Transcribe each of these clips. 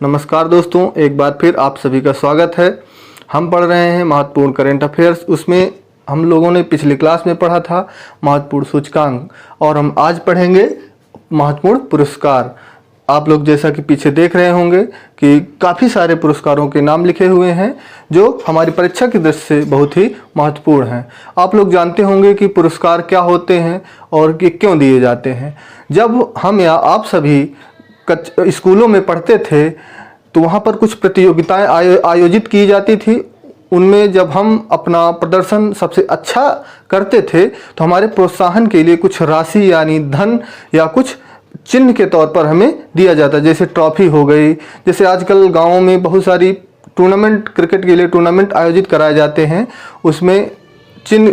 नमस्कार दोस्तों, एक बार फिर आप सभी का स्वागत है। हम पढ़ रहे हैं महत्वपूर्ण करेंट अफेयर्स। उसमें हम लोगों ने पिछली क्लास में पढ़ा था महत्वपूर्ण सूचकांक, और हम आज पढ़ेंगे महत्वपूर्ण पुरस्कार। आप लोग जैसा कि पीछे देख रहे होंगे कि काफ़ी सारे पुरस्कारों के नाम लिखे हुए हैं जो हमारी परीक्षा की दृष्टि से बहुत ही महत्वपूर्ण हैं। आप लोग जानते होंगे कि पुरस्कार क्या होते हैं और कि क्यों दिए जाते हैं। जब हम या आप सभी स्कूलों में पढ़ते थे तो वहाँ पर कुछ प्रतियोगिताएं आयोजित की जाती थी। उनमें जब हम अपना प्रदर्शन सबसे अच्छा करते थे तो हमारे प्रोत्साहन के लिए कुछ राशि यानी धन या कुछ चिन्ह के तौर पर हमें दिया जाता है, जैसे ट्रॉफी हो गई। जैसे आजकल गाँवों में बहुत सारी टूर्नामेंट, क्रिकेट के लिए टूर्नामेंट आयोजित कराए जाते हैं, उसमें चिन्ह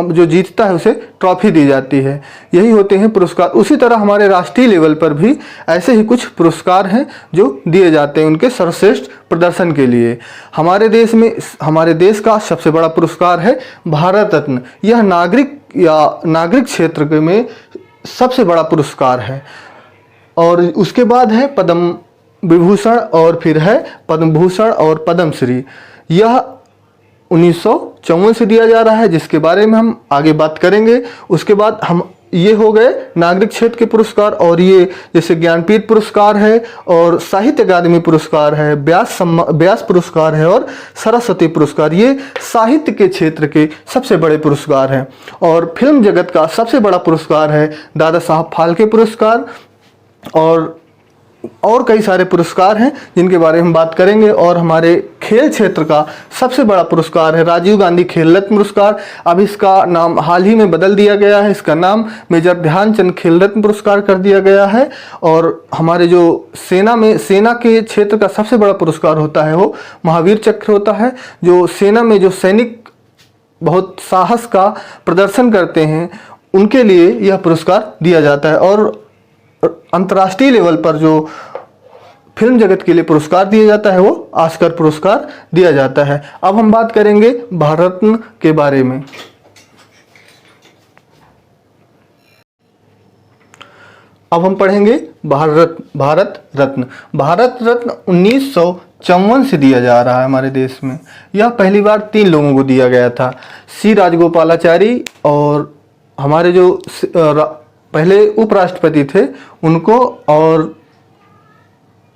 जो जीतता है उसे ट्रॉफी दी जाती है। यही होते हैं पुरस्कार। उसी तरह हमारे राष्ट्रीय लेवल पर भी ऐसे ही कुछ पुरस्कार हैं जो दिए जाते हैं उनके सर्वश्रेष्ठ प्रदर्शन के लिए। हमारे देश का सबसे बड़ा पुरस्कार है भारत रत्न। यह नागरिक क्षेत्र में सबसे बड़ा पुरस्कार है। और उसके बाद है पद्म विभूषण, और फिर है पद्म भूषण और पद्मश्री। यह 1954 से दिया जा रहा है, जिसके बारे में हम आगे बात करेंगे। उसके बाद ये हो गए नागरिक क्षेत्र के पुरस्कार, और ये जैसे ज्ञानपीठ पुरस्कार है और साहित्य अकादमी पुरस्कार है, व्यास पुरस्कार है और सरस्वती पुरस्कार। ये साहित्य के क्षेत्र के सबसे बड़े पुरस्कार हैं। और फिल्म जगत का सबसे बड़ा पुरस्कार है दादा साहब फाल्के पुरस्कार, और कई सारे पुरस्कार हैं जिनके बारे में हम बात करेंगे। और हमारे खेल क्षेत्र का सबसे बड़ा पुरस्कार है राजीव गांधी खेल रत्न पुरस्कार। अब इसका नाम हाल ही में बदल दिया गया है, इसका नाम मेजर ध्यानचंद खेल रत्न पुरस्कार कर दिया गया है। और हमारे जो सेना के क्षेत्र का सबसे बड़ा पुरस्कार होता है वो महावीर चक्र होता है। जो सेना में जो सैनिक बहुत साहस का प्रदर्शन करते हैं उनके लिए यह पुरस्कार दिया जाता है। और अंतर्राष्ट्रीय लेवल पर जो फिल्म जगत के लिए पुरस्कार दिया जाता है वो ऑस्कर पुरस्कार दिया जाता है। अब हम बात करेंगे भारत रत्न के बारे में। अब हम पढ़ेंगे भारत रत्न। भारत रत्न 1954 से दिया जा रहा है हमारे देश में। यह पहली बार 3 लोगों को दिया गया था, सी राजगोपालाचारी, और हमारे जो पहले उपराष्ट्रपति थे उनको, और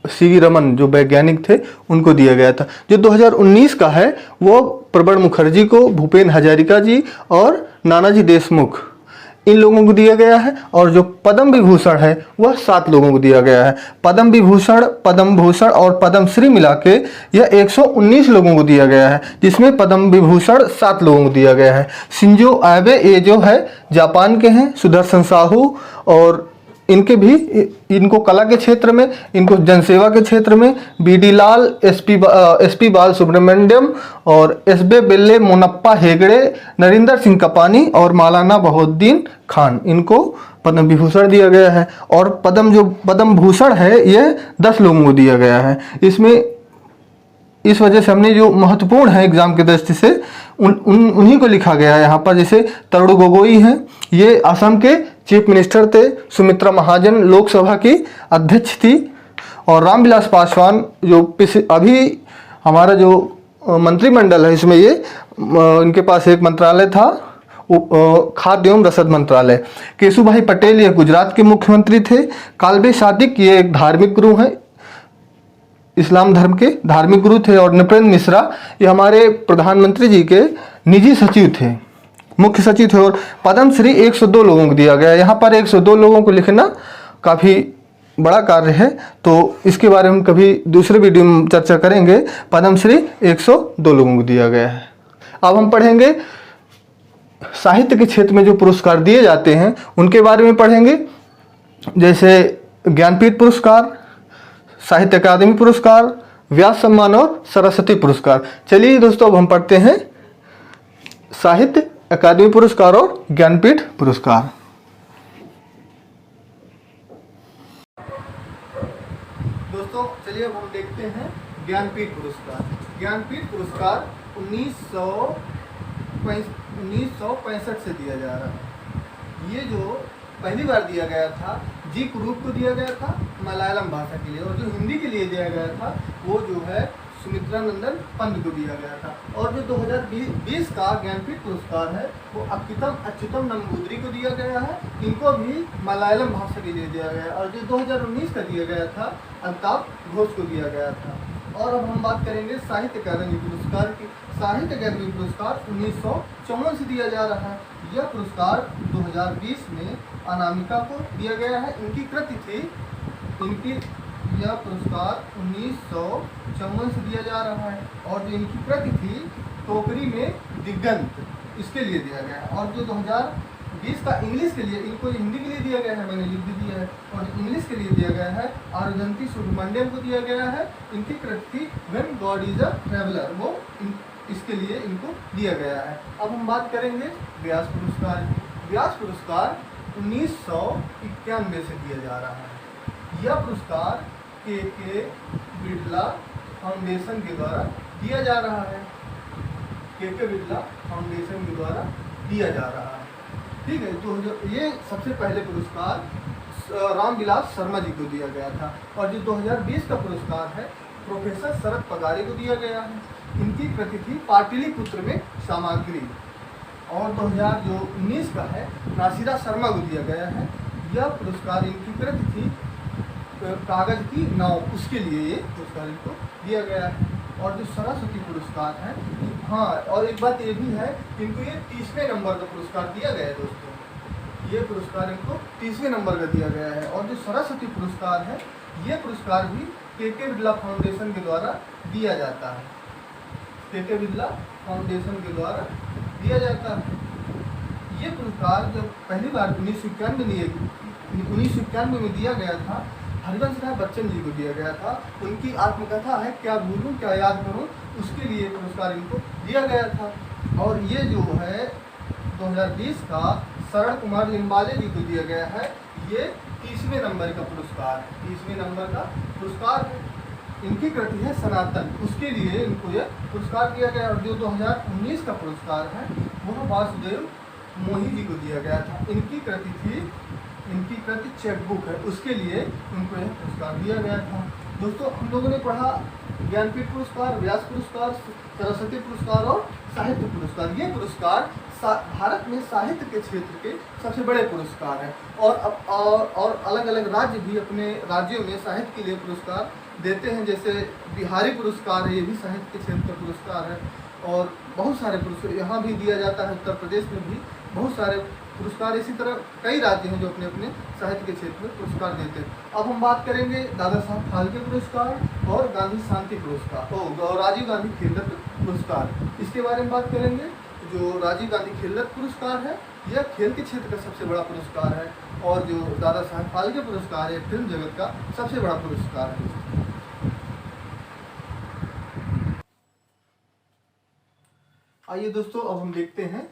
सीवी रमन जो वैज्ञानिक थे उनको दिया गया था। जो 2019 का है वो प्रणब मुखर्जी को, भूपेन हजारिका जी और नानाजी देशमुख, इन लोगों को दिया गया है। और जो पद्म विभूषण है वह 7 लोगों को दिया गया है। पद्म विभूषण, पद्म भूषण और पद्मश्री मिला के यह 119 लोगों को दिया गया है, जिसमें पद्म विभूषण 7 लोगों को दिया गया है। शिंजो आबे ये जो है जापान के हैं, सुदर्शन साहू, और इनको कला के क्षेत्र में, इनको जनसेवा के क्षेत्र में बीडी लाल, एसपी बाल सुब्रमण्यम और एसबे बेल्ले मोनप्पा हेगड़े, नरेंद्र सिंह कपानी और मौलाना बहाउद्दीन खान, इनको पद्म विभूषण दिया गया है। और पद्म भूषण है ये 10 लोगों को दिया गया है। इसमें इस वजह से हमने जो महत्वपूर्ण है एग्जाम की दृष्टि से उन्हीं को लिखा गया है यहाँ पर। जैसे तरुण गोगोई हैं, ये असम के चीफ मिनिस्टर थे। सुमित्रा महाजन लोकसभा की अध्यक्ष थी। और रामविलास पासवान जो अभी हमारा जो मंत्रिमंडल है इसमें इनके पास एक मंत्रालय था, खाद्य एवं रसद मंत्रालय। केशुभाई पटेल ये गुजरात के मुख्यमंत्री थे। काल्बे सादिक ये एक धार्मिक गुरु हैं, इस्लाम धर्म के धार्मिक गुरु थे। और नृपेंद्र मिश्रा ये हमारे प्रधानमंत्री जी के निजी सचिव थे, मुख्य सचिव थे। और पद्मश्री 102 लोगों को दिया गया। यहाँ पर 102 लोगों को लिखना काफ़ी बड़ा कार्य है, तो इसके बारे में कभी दूसरे वीडियो में चर्चा करेंगे। पद्मश्री 102 लोगों को दिया गया है। अब हम पढ़ेंगे साहित्य के क्षेत्र में जो पुरस्कार दिए जाते हैं उनके बारे में पढ़ेंगे, जैसे ज्ञानपीठ पुरस्कार, साहित्य अकादमी पुरस्कार, व्यास सम्मान और सरस्वती पुरस्कार। चलिए दोस्तों, अब हम पढ़ते हैं साहित्य अकादमी पुरस्कार और ज्ञानपीठ पुरस्कार। दोस्तों चलिए अब हम देखते हैं ज्ञानपीठ पुरस्कार। ज्ञानपीठ पुरस्कार 1965 से दिया जा रहा है। ये जो पहली बार दिया गया था जी कुरूप को दिया गया था मलयालम भाषा के लिए, और जो हिंदी के लिए दिया गया था वो जो है सुमित्रा नंदन पंत को दिया गया था। और जो 2020 का ज्ञानपीठ पुरस्कार है वो अच्युतम नंबूदरी को दिया गया है, इनको भी मलयालम भाषा के लिए दिया गया है। और जो 2019 का दिया गया था अमिताभ घोष को दिया गया था। और अब हम बात करेंगे साहित्य अकादमी पुरस्कार की। साहित्य अकादमी पुरस्कार 1954 से दिया जा रहा है। यह पुरस्कार 2020 में अनामिका को दिया गया है। इनकी कृति थी यह पुरस्कार 1954 से दिया जा रहा है। और जो इनकी कृति थी टोकरी में दिगंत, इसके लिए दिया गया है। और जो 2020 का इंग्लिश के लिए, इनको हिंदी के लिए दिया गया है, मैंने लिख भी दिया है, और इंग्लिश के लिए दिया गया है आरुधंती सुब्रमण्यम को दिया गया है। इनकी कृति थी when God is a traveller, वो इसके लिए इनको दिया गया है। अब हम बात करेंगे व्यास पुरस्कार की। व्यास पुरस्कार 1991 से दिया जा रहा है। यह पुरस्कार के बिरला फाउंडेशन के द्वारा दिया जा रहा है। के बिरला फाउंडेशन के द्वारा दिया जा रहा है। ठीक है, तो ये सबसे पहले पुरस्कार रामविलास शर्मा जी को दिया गया था। और जो 2020 का पुरस्कार है प्रोफेसर शरद पगारे को दिया गया है। इनकी कृति थी पाटलिपुत्र में सामग्री। और 2019 का है नासिरा शर्मा को दिया गया है। यह पुरस्कार, इनकी कृति थी कागज की नाव, उसके लिए ये पुरस्कार इनको दिया गया है। और जो सरस्वती पुरस्कार है, हाँ, और एक बात ये भी है, इनको ये 30वें नंबर का पुरस्कार दिया गया है दोस्तों। ये पुरस्कार इनको 30वें नंबर का दिया गया है। और जो सरस्वती पुरस्कार है, ये पुरस्कार भी के बिरला फाउंडेशन के द्वारा दिया जाता है। के बिरला फाउंडेशन के द्वारा दिया जाता है। ये पुरस्कार जब पहली बार 1991 में दिया गया था, हरिवंश राय बच्चन जी को दिया गया था। उनकी आत्मकथा है क्या भूलूं क्या याद करूं, उसके लिए पुरस्कार इनको दिया गया था। और ये जो है 2020 का शरण कुमार लिम्बाले जी को दिया गया है। ये 30वें नंबर का पुरस्कार है, 30वें नंबर का पुरस्कार है। इनकी कृति है सनातन, उसके लिए इनको यह पुरस्कार दिया गया। और जो 2019 का पुरस्कार है वह वासुदेव मोही जी को दिया गया था। इनकी कृति चेकबुक है, उसके लिए उनको यह पुरस्कार दिया गया था। दोस्तों, हम लोगों ने पढ़ा ज्ञानपीठ पुरस्कार, व्यास पुरस्कार, सरस्वती पुरस्कार और साहित्य पुरस्कार। ये पुरस्कार भारत में साहित्य के क्षेत्र के सबसे बड़े पुरस्कार हैं। और अलग अलग राज्य भी अपने राज्यों में साहित्य के लिए पुरस्कार देते हैं। जैसे बिहारी पुरस्कार है, ये भी साहित्य के क्षेत्र का पुरस्कार है। और बहुत सारे पुरस्कार यहाँ भी दिया जाता है, उत्तर प्रदेश में भी बहुत सारे पुरस्कार। इसी तरह कई राज्य हैं जो अपने अपने साहित्य के क्षेत्र में पुरस्कार देते हैं। अब हम बात करेंगे दादा साहब फाल्के पुरस्कार और गांधी शांति पुरस्कार और राजीव गांधी खेल रत्न पुरस्कार, इसके बारे में बात करेंगे। जो राजीव गांधी खेल रत्न पुरस्कार है, यह खेल के क्षेत्र का सबसे बड़ा पुरस्कार है। और जो दादा साहब फाल्के पुरस्कार है, फिल्म जगत का सबसे बड़ा पुरस्कार है। आइए दोस्तों, अब हम देखते हैं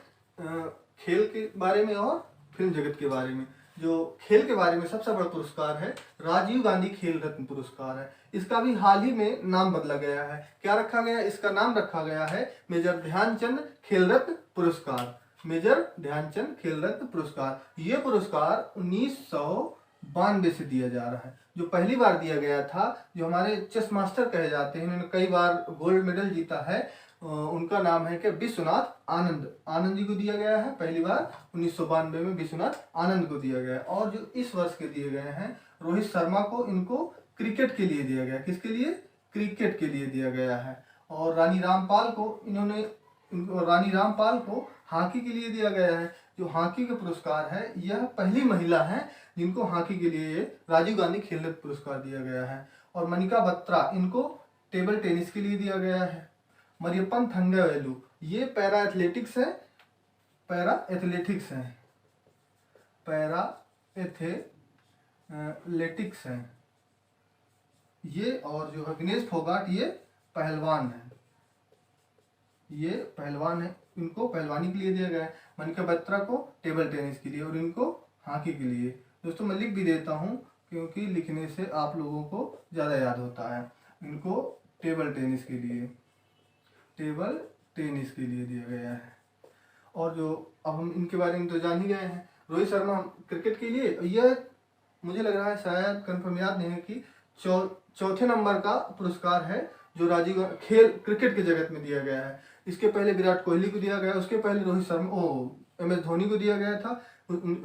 खेल के बारे में और फिल्म जगत के बारे में। जो खेल के बारे में सबसे बड़ा पुरस्कार है राजीव गांधी खेल रत्न पुरस्कार है। इसका भी हाल ही में नाम बदला गया है। क्या रखा गया? इसका नाम रखा गया है मेजर ध्यानचंद खेल रत्न पुरस्कार। मेजर ध्यानचंद खेल रत्न पुरस्कार, ये पुरस्कार 1992 से दिया जा रहा है। जो पहली बार दिया गया था, जो हमारे चेस मास्टर कहे जाते हैं, इन्होंने कई बार गोल्ड मेडल जीता है, उनका नाम है कि विश्वनाथ आनंद जी को दिया गया है। पहली बार 1992 में विश्वनाथ आनंद को दिया गया। और जो इस वर्ष के दिए गए हैं रोहित शर्मा को, इनको क्रिकेट के लिए दिया गया। किसके लिए? क्रिकेट के लिए दिया गया है। और रानी रामपाल को हॉकी के लिए दिया गया है। जो हॉकी का पुरस्कार है, यह पहली महिला है जिनको हॉकी के लिए राजीव गांधी खेल रत्न पुरस्कार दिया गया है। और मनिका बत्रा, इनको टेबल टेनिस के लिए दिया गया है। मरियप्पन थंगवेलु, ये पैरा एथलेटिक्स है ये। और जो है विनेश फोगाट, ये पहलवान है, इनको पहलवानी के लिए दिया गया है। मनिका बत्रा को टेबल टेनिस के लिए और इनको हॉकी के लिए। दोस्तों, मैं लिख भी देता हूँ क्योंकि लिखने से आप लोगों को ज़्यादा याद होता है। इनको टेबल टेनिस के लिए दिया गया है। और जो अब हम इनके बारे में तो जान ही गए हैं। रोहित शर्मा क्रिकेट के लिए, यह मुझे लग रहा है शायद कंफर्म याद नहीं है कि चौथे नंबर का पुरस्कार है जो राजीव खेल क्रिकेट के जगत में दिया गया है। इसके पहले विराट कोहली को दिया गया, उसके पहले रोहित शर्मा MS धोनी को दिया गया था,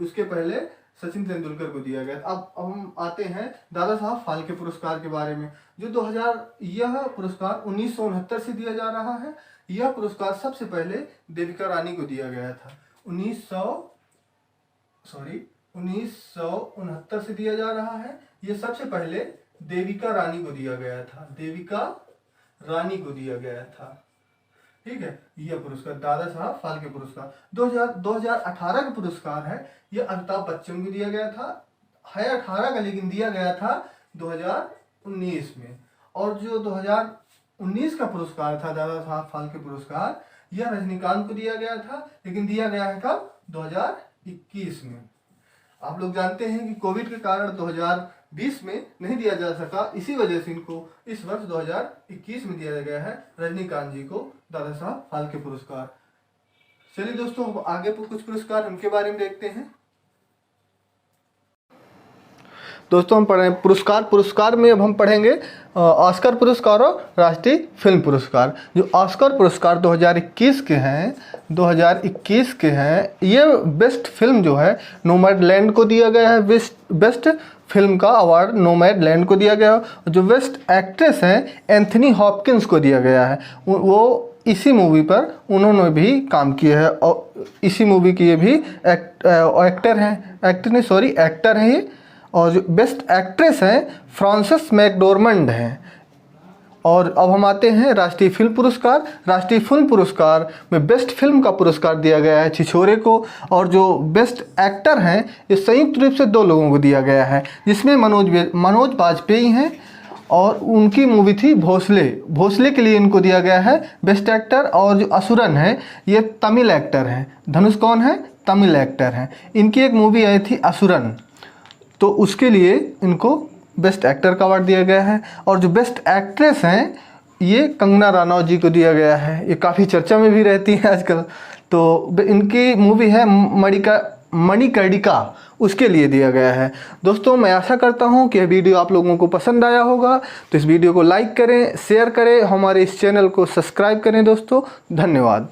उसके पहले सचिन तेंदुलकर को दिया गया। अब हम आते हैं दादा साहब फाल्के पुरस्कार के बारे में, जो 2000 यह पुरस्कार 1969 से दिया जा रहा है। यह पुरस्कार सबसे पहले देविका रानी को दिया गया था। 1969 से दिया जा रहा है। यह सबसे पहले देविका रानी को दिया गया था, देविका रानी को दिया गया था। ठीक है, यह पुरस्कार दादा साहब फाल्के पुरस्कार 2018 का पुरस्कार है। यह अमिताभ बच्चन को दिया गया था, है 18 का, लेकिन दिया गया था 2019 में। और जो 2019 का पुरस्कार था दादा साहब फाल्के पुरस्कार, यह रजनीकांत को दिया गया था, लेकिन दिया गया है कब? 2021 में। आप लोग जानते हैं कि कोविड के कारण 2020 में नहीं दिया जा सका, इसी वजह से इनको इस वर्ष 2021 में दिया गया है रजनीकांत जी को दादा साहब फाल्के पुरस्कार। चलिए दोस्तों, आगे कुछ पुरस्कार उनके बारे में देखते हैं। दोस्तों हम पढ़े पुरस्कार में अब हम पढ़ेंगे ऑस्कर पुरस्कार और राष्ट्रीय फिल्म पुरस्कार। जो ऑस्कर पुरस्कार 2021 के हैं, ये बेस्ट फिल्म जो है नोमैडलैंड को दिया गया है। बेस्ट फिल्म का अवार्ड नोमैडलैंड को दिया गया। जो बेस्ट एक्ट्रेस हैं एंथनी हॉपकिंस को दिया गया है। वो इसी मूवी पर उन्होंने भी काम किया है और इसी मूवी की ये भी एक्टर हैं ये। और जो बेस्ट एक्ट्रेस हैं फ्रांसिस मैकडोरमंड हैं। और अब हम आते हैं राष्ट्रीय फिल्म पुरस्कार। राष्ट्रीय फिल्म पुरस्कार में बेस्ट फिल्म का पुरस्कार दिया गया है छिछोरे को। और जो बेस्ट एक्टर हैं ये संयुक्त रूप से 2 लोगों को दिया गया है, जिसमें मनोज बाजपेयी हैं और उनकी मूवी थी भोसले के लिए इनको दिया गया है बेस्ट एक्टर। और जो असुरन है ये तमिल एक्टर हैं। धनुष कौन है? तमिल एक्टर हैं। इनकी एक मूवी आई थी असुरन, तो उसके लिए इनको बेस्ट एक्टर का अवार्ड दिया गया है। और जो बेस्ट एक्ट्रेस हैं ये कंगना रनौत जी को दिया गया है। ये काफ़ी चर्चा में भी रहती हैं आजकल। तो इनकी मूवी है मणिकर्णिका, उसके लिए दिया गया है। दोस्तों मैं आशा करता हूँ कि यह वीडियो आप लोगों को पसंद आया होगा। तो इस वीडियो को लाइक करें, शेयर करें, हमारे इस चैनल को सब्सक्राइब करें। दोस्तों धन्यवाद।